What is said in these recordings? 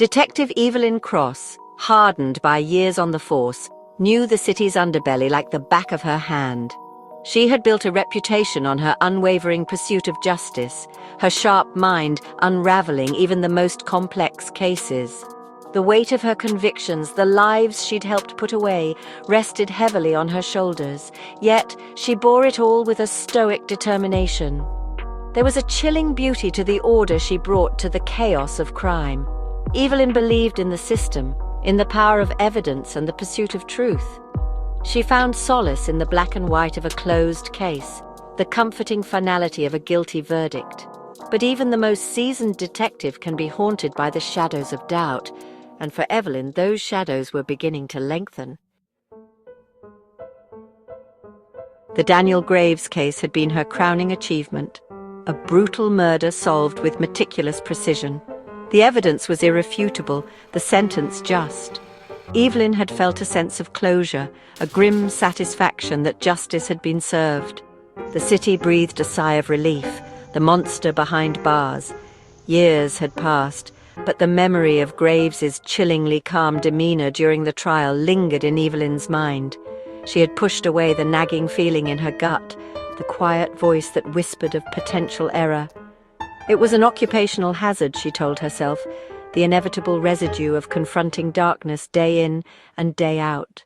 Detective Evelyn Cross, hardened by years on the force, knew the city's underbelly like the back of her hand. She had built a reputation on her unwavering pursuit of justice, her sharp mind unraveling even the most complex cases. The weight of her convictions, the lives she'd helped put away, rested heavily on her shoulders, yet she bore it all with a stoic determination. There was a chilling beauty to the order she brought to the chaos of crime. Evelyn believed in the system, in the power of evidence and the pursuit of truth. She found solace in the black and white of a closed case, the comforting finality of a guilty verdict. But even the most seasoned detective can be haunted by the shadows of doubt, and for Evelyn, those shadows were beginning to lengthen. The Daniel Graves case had been her crowning achievement, a brutal murder solved with meticulous precision. The evidence was irrefutable, the sentence just. Evelyn had felt a sense of closure, a grim satisfaction that justice had been served. The city breathed a sigh of relief, the monster behind bars. Years had passed, but the memory of Graves's chillingly calm demeanor during the trial lingered in Evelyn's mind. She had pushed away the nagging feeling in her gut, the quiet voice that whispered of potential error. It was an occupational hazard, she told herself, the inevitable residue of confronting darkness day in and day out.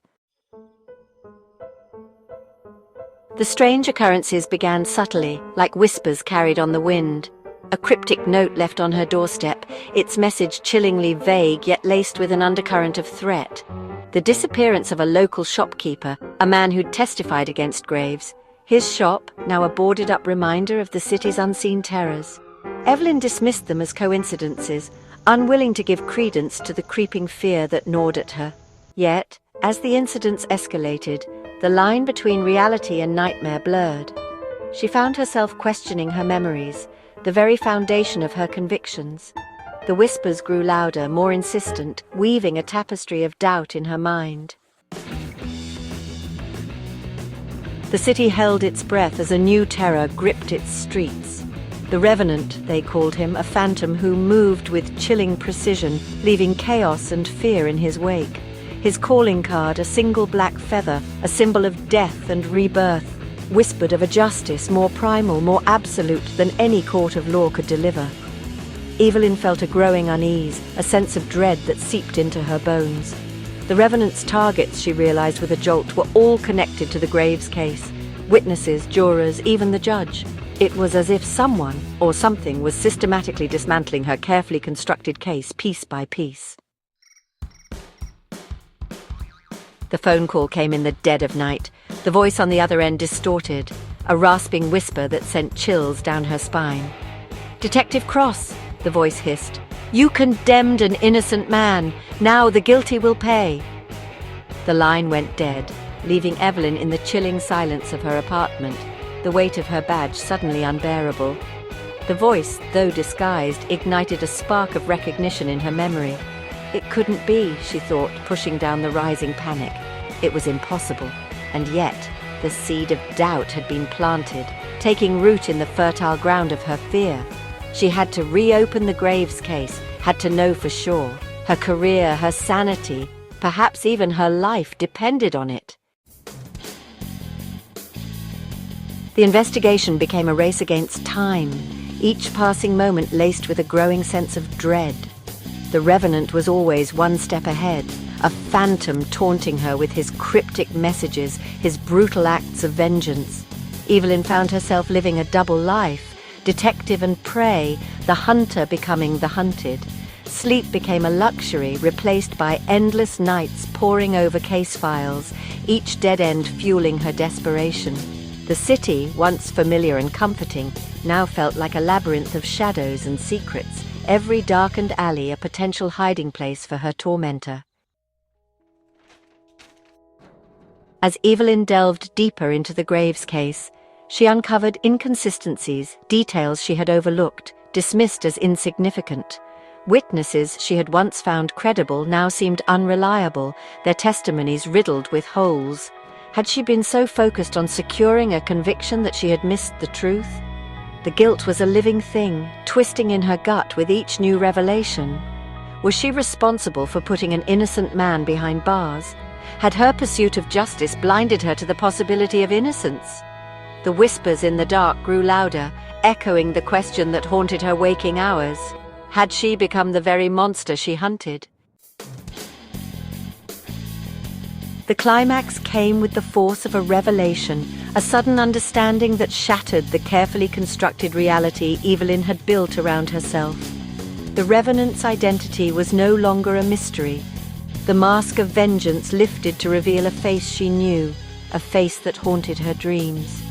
The strange occurrences began subtly, like whispers carried on the wind. A cryptic note left on her doorstep, its message chillingly vague yet laced with an undercurrent of threat. The disappearance of a local shopkeeper, a man who'd testified against Graves. His shop, now a boarded-up reminder of the city's unseen terrors. Evelyn dismissed them as coincidences, unwilling to give credence to the creeping fear that gnawed at her. Yet, as the incidents escalated, the line between reality and nightmare blurred. She found herself questioning her memories, the very foundation of her convictions. The whispers grew louder, more insistent, weaving a tapestry of doubt in her mind. The city held its breath as a new terror gripped its streets. The Revenant, they called him, a phantom who moved with chilling precision, leaving chaos and fear in his wake. His calling card, a single black feather, a symbol of death and rebirth, whispered of a justice more primal, more absolute than any court of law could deliver. Evelyn felt a growing unease, a sense of dread that seeped into her bones. The Revenant's targets, she realized with a jolt, were all connected to the Graves case. Witnesses, jurors, even the judge. It was as if someone or something was systematically dismantling her carefully constructed case piece by piece. The phone call came in the dead of night, the voice on the other end distorted, a rasping whisper that sent chills down her spine. "Detective Cross," the voice hissed. "You condemned an innocent man. Now the guilty will pay." The line went dead, leaving Evelyn in the chilling silence of her apartment, the weight of her badge suddenly unbearable. The voice, though disguised, ignited a spark of recognition in her memory. It couldn't be, she thought, pushing down the rising panic. It was impossible, and yet the seed of doubt had been planted, taking root in the fertile ground of her fear. She had to reopen the Graves case, had to know for sure. Her career, her sanity, perhaps even her life depended on it. The investigation became a race against time, each passing moment laced with a growing sense of dread. The Revenant was always one step ahead, a phantom taunting her with his cryptic messages, his brutal acts of vengeance. Evelyn found herself living a double life, detective and prey, the hunter becoming the hunted. Sleep became a luxury, replaced by endless nights poring over case files, each dead end fueling her desperation. The city, once familiar and comforting, now felt like a labyrinth of shadows and secrets, every darkened alley a potential hiding place for her tormentor. As Evelyn delved deeper into the Graves case, she uncovered inconsistencies, details she had overlooked, dismissed as insignificant. Witnesses she had once found credible now seemed unreliable, their testimonies riddled with holes. Had she been so focused on securing a conviction that she had missed the truth? The guilt was a living thing, twisting in her gut with each new revelation. Was she responsible for putting an innocent man behind bars? Had her pursuit of justice blinded her to the possibility of innocence? The whispers in the dark grew louder, echoing the question that haunted her waking hours. Had she become the very monster she hunted? The climax came with the force of a revelation, a sudden understanding that shattered the carefully constructed reality Evelyn had built around herself. The Revenant's identity was no longer a mystery. The mask of vengeance lifted to reveal a face she knew, a face that haunted her dreams.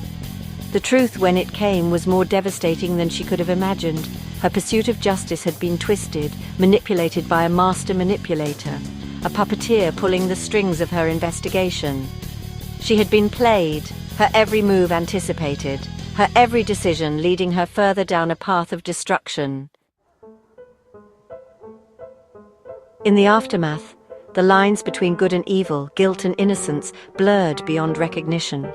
The truth, when it came, was more devastating than she could have imagined. Her pursuit of justice had been twisted, manipulated by a master manipulator, a puppeteer pulling the strings of her investigation. She had been played, her every move anticipated, her every decision leading her further down a path of destruction. In the aftermath, the lines between good and evil, guilt and innocence, blurred beyond recognition.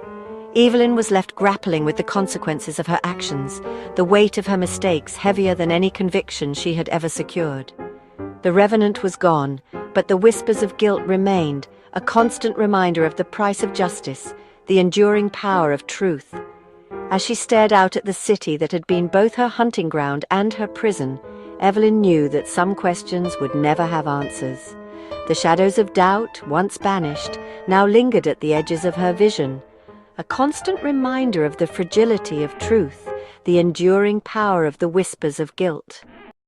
Evelyn was left grappling with the consequences of her actions, the weight of her mistakes heavier than any conviction she had ever secured. The Revenant was gone, but the whispers of guilt remained, a constant reminder of the price of justice, the enduring power of truth. As she stared out at the city that had been both her hunting ground and her prison, Evelyn knew that some questions would never have answers. The shadows of doubt, once banished, now lingered at the edges of her vision, a constant reminder of the fragility of truth, the enduring power of the whispers of guilt.